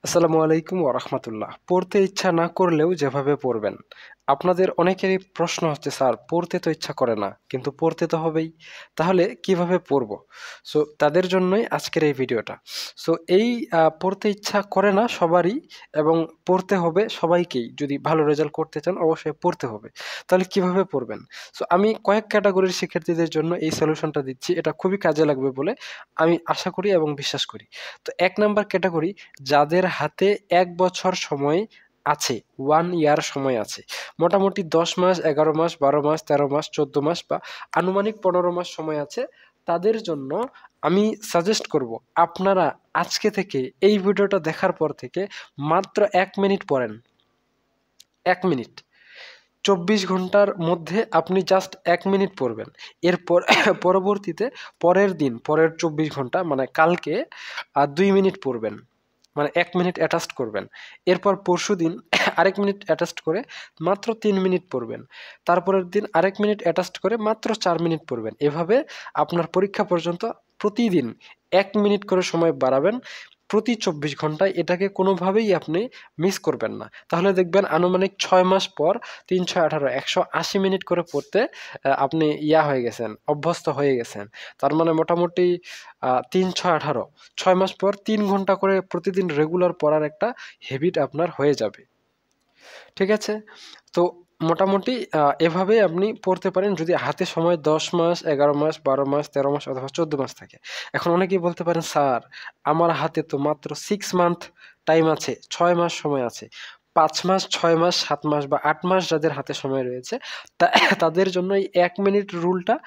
আসসালামু আলাইকুম ওয়া রাহমাতুল্লাহ। পড়তে ইচ্ছা না করলেও যেভাবে পড়বেন। আপনাদের অনেকেরই প্রশ্ন হচ্ছে, স্যার পড়তে তো ইচ্ছা করে না, কিন্তু পড়তে তো হবেই। তাহলে কিভাবে পড়বো? সো তাদের জন্যই আজকের এই ভিডিওটা। সো এই পড়তে ইচ্ছা করে না সবারই, এবং পড়তে হবে সবাইকেই। যদি ভালো রেজাল্ট করতে চান অবশ্যই পড়তে হবে। তাহলে কিভাবে পড়বেন? সো আমি কয়েক ক্যাটাগরির শিক্ষার্থীদের জন্য এই সলিউশনটা দিচ্ছি। এটা খুবই কাজে লাগবে বলে আমি আশা করি এবং বিশ্বাস করি। তো ১ নাম্বার ক্যাটাগরি, যাদের হাতে ১ বছর সময় আছে, 1 ইয়ার সময় আছে। মোটামুটি ১০ মাস, ১১ মাস, ১২ মাস, ১৩ মাস, ১৪ মাস বা আনুমানিক ১৫ মাস সময় আছে। তাদের জন্য আমি সাজেস্ট করব, আপনারা আজকে থেকে এই ভিডিওটা দেখার পর থেকে মাত্র ১ মিনিট পড়েন। ১ মিনিট। ২৪ ঘন্টার মধ্যে আপনি জাস্ট ১ মিনিট পড়বেন। এরপর পরবর্তীতে পরের দিন, পরের ২৪ ঘন্টা মানে কালকে ২ মিনিট পড়বেন। মানে ১ মিনিট অ্যাটাচড করবেন। এরপর পরশুদিন আরেক মিনিট অ্যাটাচড করে মাত্র ৩ মিনিট পড়বেন। তারপরের দিন আরেক মিনিট অ্যাটাচড করে মাত্র ৪ মিনিট পড়বেন। এভাবে আপনার পরীক্ষা পর্যন্ত প্রতিদিন ১ মিনিট করে সময় বাড়াবেন। প্রতি ২৪ ঘন্টায় এটাকে কোনোভাবেই আপনি মিস করবেন না। তাহলে দেখবেন আনুমানিক ৬ মাস পর ৩, ৬, ১৮ ১৮০ মিনিট করে পড়তে আপনি হয়ে গেছেন, অভ্যস্ত হয়ে গেছেন। তার মানে মোটামুটি ৩, ৬, ১৮ ৬ মাস পর ৩ ঘন্টা করে প্রতিদিন রেগুলার পড়ার একটা হ্যাবিট আপনার হয়ে যাবে। ঠিক আছে? তো মোটামুটি এভাবেই আপনি পড়তে পারেন যদি হাতে সময় ১০ মাস, ১১ মাস, ১২ মাস, ১৩ মাস অথবা ১৪ মাস থাকে। এখন অনেকেই বলতে পারেন, স্যার আমার হাতে তো মাত্র 6 মান্থ টাইম আছে, ৬ মাস সময় আছে। ৫ মাস, ৬ মাস, ৭ মাস বা ৮ মাস যাদের হাতে সময় রয়েছে, তা তাদের জন্য এই ১ মিনিট রুলটা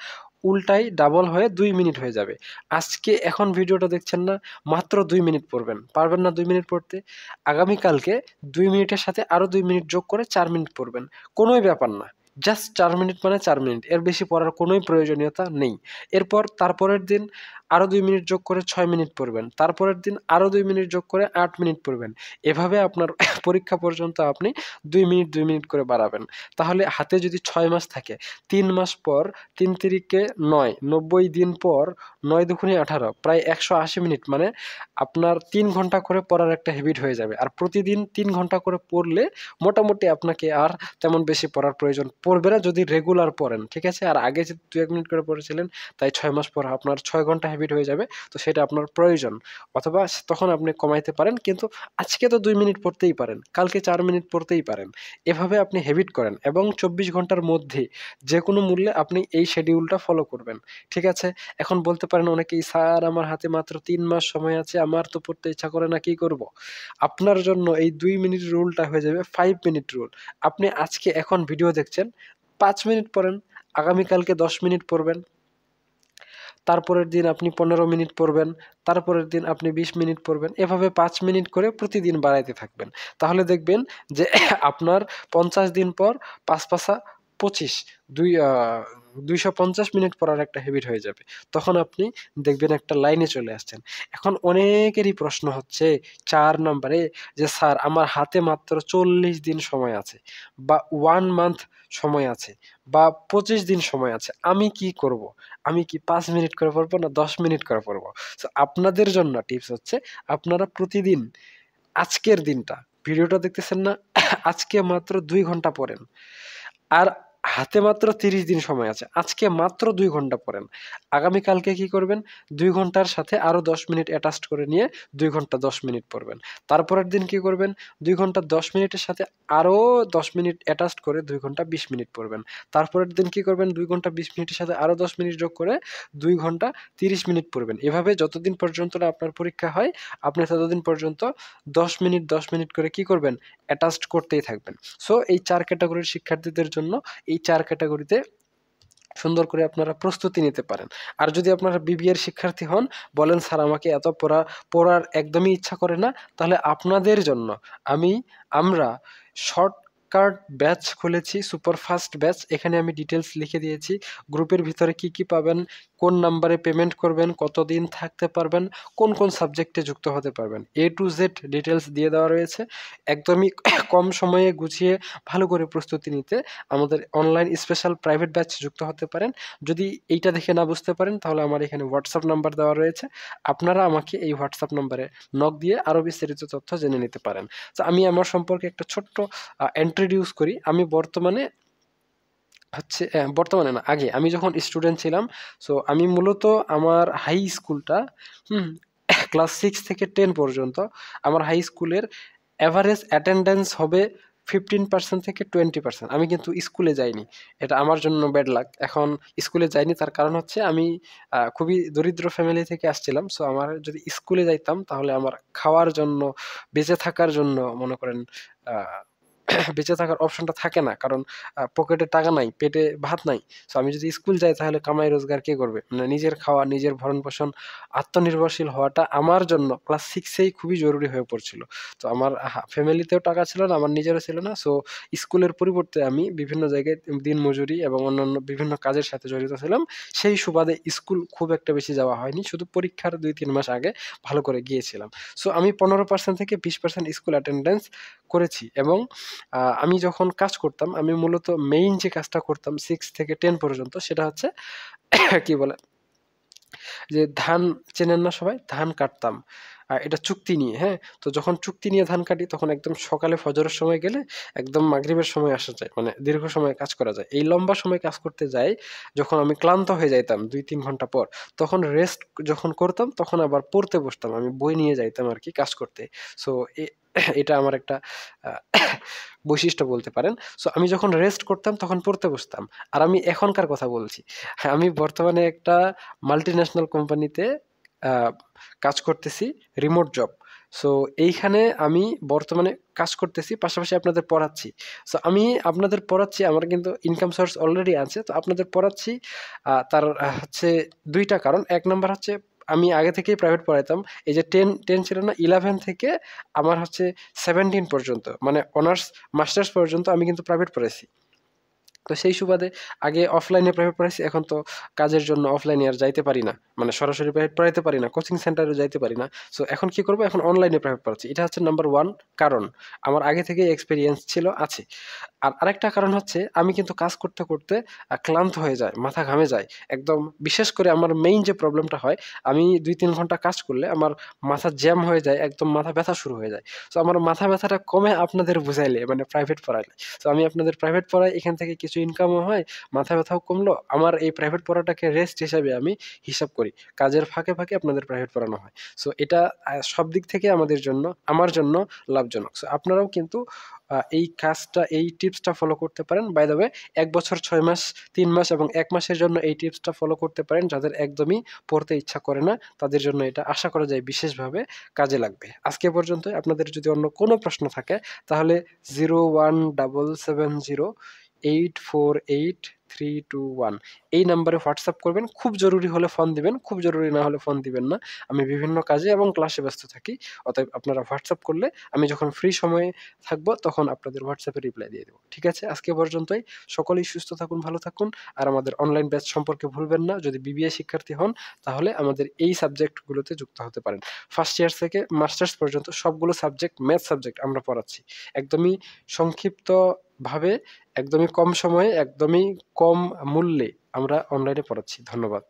উল্টাই ডাবল হয়ে ২ মিনিট হয়ে যাবে। আজকে এখন ভিডিওটা দেখছেন না? মাত্র ২ মিনিট পড়বেন। পারবেন না ২ মিনিট পড়তে? আগামীকালকে ২ মিনিটের সাথে আরো ২ মিনিট যোগ করে ৪ মিনিট পড়বেন। কোনোই ব্যাপার না। জাস্ট ৪ মিনিট মানে ৪ মিনিট। এর বেশি পড়ার কোনোই প্রয়োজনীয়তা নেই। এরপর তারপরের দিন আরো ২ মিনিট যোগ করে ৬ মিনিট পড়বেন। তারপরের দিন আরো ২ মিনিট যোগ করে ৮ মিনিট পড়বেন। এভাবে আপনার পরীক্ষা পর্যন্ত আপনি ২ মিনিট, ২ মিনিট করে বাড়াবেন। তাহলে হাতে যদি ৬ মাস থাকে, ৩ মাস পর ৩ তিরিকে ৯, ৯০ দিন পর ৯ দুগুণে ১৮, প্রায় ১৮০ মিনিট, মানে আপনার ৩ ঘন্টা করে পড়ার একটা হ্যাবিট হয়ে যাবে। আর প্রতিদিন ৩ ঘন্টা করে পড়লে মোটামুটি আপনাকে আর তেমন বেশি পড়ার প্রয়োজন পড়বে না যদি রেগুলার পড়েন। ঠিক আছে? আর আগে যে ২-১ মিনিট করে পড়েছিলেন, তাই ৬ মাস পর আপনার ৬ ঘন্টা হ্যাবিট হয়ে যাবে। তো সেটা আপনার প্রয়োজন। অথবা তখন আপনি কমাইতে পারেন। কিন্তু আজকে তো ২ মিনিট পড়তেই পারেন। কালকে ৪ মিনিট পড়তেই পারেন। এভাবে আপনি হ্যাবিট করেন এবং ২৪ ঘন্টার মধ্যে যেকোনো মূল্যে আপনি এই শিডিউলটা ফলো করবেন। ঠিক আছে? এখন বলতে পারেন অনেকেই, স্যার আমার হাতে মাত্র ৩ মাস সময় আছে, আমার তো পড়তে ইচ্ছা করে না, কি করব? আপনার জন্য এই ২ মিনিট রুলটা হয়ে যাবে ৫ মিনিট রুল। আপনি আজকে এখন ভিডিও দেখছেন, ৫ মিনিট পড়েন, আগামীকালকে ১০ মিনিট পড়বেন, তারপরের দিন আপনি ১৫ মিনিট পড়বেন, তারপরের দিন আপনি ২০ মিনিট পড়বেন। এভাবে ৫ মিনিট করে প্রতিদিন বাড়াইতে থাকবেন। তাহলে দেখবেন যে আপনার ৫০ দিন পর ৫ পাঁচা ২৫, দুই ২৫০ মিনিট পড়ার একটা হ্যাবিট হয়ে যাবে। তখন আপনি দেখবেন একটা লাইনে চলে আসছেন। এখন অনেকেরই প্রশ্ন হচ্ছে ৪ নাম্বারে, যে স্যার আমার হাতে মাত্র ৪০ দিন সময় আছে বা 1 মান্থ সময় আছে বা ২৫ দিন সময় আছে। আমি কি করব? আমি কি ৫ মিনিট করে পড়বো না ১০ মিনিট করে পড়বো? সো আপনাদের জন্য টিপস হচ্ছে, আপনারা প্রতিদিন আজকের দিনটা, ভিডিওটা দেখতেছেন না? আজকে মাত্র ২ ঘন্টা পড়েন। আর হাতে মাত্র ৩০ দিন সময় আছে। আজকে মাত্র ২ ঘন্টা পড়েন। আগামীকালকে কি করবেন? ২ ঘন্টার সাথে আরো ১০ মিনিট অ্যাটাচড করে নিয়ে ২ ঘন্টা ১০ মিনিট পড়বেন। তারপরের দিন কি করবেন? ২ ঘন্টা ১০ মিনিটের সাথে আরো ১০ মিনিট অ্যাটাচড করে ২ ঘন্টা ২০ মিনিট পড়বেন। তারপরের দিন কি করবেন? ২ ঘন্টা ২০ মিনিটের সাথে আরো ১০ মিনিট যোগ করে ২ ঘন্টা ৩০ মিনিট পড়বেন। এভাবে যতদিন পর্যন্ত না আপনার পরীক্ষা হয়, আপনি ততদিন পর্যন্ত ১০ মিনিট, ১০ মিনিট করে কি করবেন? অ্যাটাচড করতেই থাকবেন। সো এই ৪ ক্যাটেগরির শিক্ষার্থীদের জন্য এই ৪ ক্যাটেগরিতে সুন্দর করে আপনারা প্রস্তুতি নিতে পারেন। আর যদি আপনারা বিবিএর শিক্ষার্থী হন, বলেন স্যার আমাকে এত পড়ার একদমই ইচ্ছা করে না, তাহলে আপনাদের জন্য আমরা শর্টকাট ব্যাচ খুলেছি, সুপার ফাস্ট ব্যাচ। এখানে আমি ডিটেইলস লিখে দিয়েছি। গ্রুপের ভিতরে কি পাবেন, কোন নাম্বারে পেমেন্ট করবেন, কতদিন থাকতে পারবেন, কোন কোন সাবজেক্টে যুক্ত হতে পারবেন, A to Z ডিটেলস দিয়ে দেওয়া রয়েছে। একদমই কম সময়ে গুছিয়ে ভালো করে প্রস্তুতি নিতে আমাদের অনলাইন স্পেশাল প্রাইভেট ব্যাচ যুক্ত হতে পারেন। যদি এইটা দেখে না বুঝতে পারেন তাহলে আমার এখানে হোয়াটসঅ্যাপ নাম্বার দেওয়া রয়েছে, আপনারা আমাকে এই হোয়াটসঅ্যাপ নাম্বারে নক দিয়ে আরও বিস্তারিত তথ্য জেনে নিতে পারেন। তো আমি আমার সম্পর্কে একটা ছোট্ট ইন্ট্রোডিউস করি। আমি বর্তমানে না, আগে আমি যখন স্টুডেন্ট ছিলাম, সো আমি মূলত আমার হাই স্কুলটা ক্লাস 6 থেকে 10 পর্যন্ত আমার হাই স্কুলের অ্যাভারেজ অ্যাটেন্ডেন্স হবে 15% থেকে 20%। আমি কিন্তু স্কুলে যাইনি, এটা আমার জন্য ব্যাড লাক। এখন স্কুলে যাইনি তার কারণ হচ্ছে আমি খুবই দরিদ্র ফ্যামিলি থেকে আসছিলাম। সো আমার যদি স্কুলে যাইতাম তাহলে আমার খাওয়ার জন্য, বেঁচে থাকার জন্য মনে করেন বেঁচে থাকার অপশনটা থাকে না, কারণ পকেটে টাকা নাই, পেটে ভাত নাই। সো আমি যদি স্কুল যাই তাহলে কামাই রোজগার কে করবে? মানে নিজের খাওয়া, নিজের ভরণ পোষণ, আত্মনির্ভরশীল হওয়াটা আমার জন্য ক্লাস 6-এই খুবই জরুরি হয়ে পড়ছিল। তো আমার ফ্যামিলিতেও টাকা ছিল না, আমার নিজেরও ছিল না। সো স্কুলের পরিবর্তে আমি বিভিন্ন জায়গায় দিনমজুরি এবং অন্যান্য বিভিন্ন কাজের সাথে জড়িত ছিলাম। সেই সুবাদে স্কুল খুব একটা বেশি যাওয়া হয়নি, শুধু পরীক্ষার 2-3 মাস আগে ভালো করে গিয়েছিলাম। সো আমি 15% থেকে 20% স্কুল অ্যাটেন্ডেন্স করেছি। এবং আমি যখন কাজ করতাম, আমি মূলত মেইন যে কাজটা করতাম 6 থেকে 10 পর্যন্ত, সেটা হচ্ছে কি বলে যে ধান, চেনেন না সবাই? ধান কাটতাম। এটা চুক্তি নিয়ে, হ্যাঁ? তো যখন চুক্তি নিয়ে ধান কাটি তখন একদম সকালে ফজরের সময় গেলে একদম মাগরিবের সময় আসা যায়। মানে দীর্ঘ সময় কাজ করা যায়। এই লম্বা সময় কাজ করতে যাই, যখন আমি ক্লান্ত হয়ে যাইতাম 2-3 ঘন্টা পর, তখন রেস্ট যখন করতাম তখন আবার পড়তে বসতাম। আমি বই নিয়ে যাইতাম আরকি কাজ করতে। সো এটা আমার একটা আ বৈশিষ্ট্য বলতে পারেন। সো আমি যখন রেস্ট করতাম তখন পড়তে বসতাম। আর আমি এখনকার কথা বলছি। আমি বর্তমানে একটা মাল্টিন্যাশনাল কোম্পানিতে আ কাজ করতেছি, রিমোট জব। সো এইখানে আমি বর্তমানে কাজ করতেছি, পাশাপাশি আপনাদের পড়াচ্ছি। সো আমি আপনাদের পড়াচ্ছি, আমার কিন্তু ইনকাম সোর্স অলরেডি আছে। তো আপনাদের পড়াচ্ছি, তার হচ্ছে ২ টা কারণ। ১ নাম্বার হচ্ছে আমি আগে থেকেই প্রাইভেট পড়াইতাম। এই যে 10 ছিল না, 11 থেকে আমার হচ্ছে 17 পর্যন্ত, মানে অনার্স মাস্টার্স পর্যন্ত আমি কিন্তু প্রাইভেট পড়াইছি। তো সেই সুবাদে আগে অফলাইনে প্রাইভেট পড়াইছি, এখন তো কাজের জন্য অফলাইনে আর যাইতে পারি না। মানে সরাসরি প্রাইভেট পড়াইতে পারি না, কোচিং সেন্টারেও যাইতে পারি না। সো এখন কি করব? এখন অনলাইনে প্রাইভেট পড়াচ্ছি। এটা হচ্ছে নাম্বার 1 কারণ। আমার আগে থেকেই এক্সপেরিয়েন্স ছিল, আছে। আর আরেকটা কারণ হচ্ছে আমি কিন্তু কাজ করতে, করতে ক্লান্ত হয়ে যায়, মাথা ঘামে যায়। একদম বিশেষ করে আমার মেইন যে প্রবলেমটা হয়, আমি ২-৩ ঘন্টা কাজ করলে আমার মাথা জ্যাম হয়ে যায়, একদম মাথা ব্যথা শুরু হয়ে যায়। সো আমার মাথা ব্যথাটা কমে আপনাদের বুঝাইলে, মানে প্রাইভেট পড়াইলে। সো আমি আপনাদের প্রাইভেট পড়াই, এখান থেকে কিছু ইনকামও হয়, মাথা ব্যথাও কমলো। আমার এই প্রাইভেট পড়াটাকে রেস্ট হিসাবে আমি হিসাব করি। কাজের ফাঁকে, ফাঁকে আপনাদের প্রাইভেট পড়ানো হয়। সো এটা সব দিক থেকে আমাদের জন্য, আমার জন্য লাভজনক। সো আপনারাও কিন্তু এই কাজটা, এই টিপসটা ফলো করতে পারেন। বাই দ্য ওয়ে, ১ বছর ৬ মাস, ৩ মাস এবং ১ মাসের জন্য এই টিপসটা ফলো করতে পারেন। যাদের একদমই পড়তে ইচ্ছা করে না, তাদের জন্য এটা আশা করা যায় বিশেষভাবে কাজে লাগবে। আজকে পর্যন্তই। আপনাদের যদি অন্য কোনো প্রশ্ন থাকে তাহলে 01708483321 এই নাম্বারে হোয়াটসঅ্যাপ করবেন। খুব জরুরি হলে ফোন দিবেন, খুব জরুরি না হলে ফোন দিবেন না। আমি বিভিন্ন কাজে এবং ক্লাসে ব্যস্ত থাকি। অতএব আপনারা হোয়াটসঅ্যাপ করলে আমি যখন ফ্রি সময়ে থাকবো তখন আপনাদের হোয়াটসঅ্যাপে রিপ্লাই দিয়ে দেব। ঠিক আছে? আজকে পর্যন্তই। সকলেই সুস্থ থাকুন, ভালো থাকুন। আর আমাদের অনলাইন ব্যাচ সম্পর্কে ভুলবেন না। যদি বিবিএ শিক্ষার্থী হন তাহলে আমাদের এই সাবজেক্টগুলোতে যুক্ত হতে পারেন। ফার্স্ট ইয়ার থেকে মাস্টার্স পর্যন্ত সবগুলো সাবজেক্ট, ম্যাথ সাবজেক্ট আমরা পড়াচ্ছি। একদমই সংক্ষিপ্তভাবে, একদমই কম সময়ে, একদমই কম মূল্যে আমরা অনলাইনে পড়াচ্ছি। ধন্যবাদ।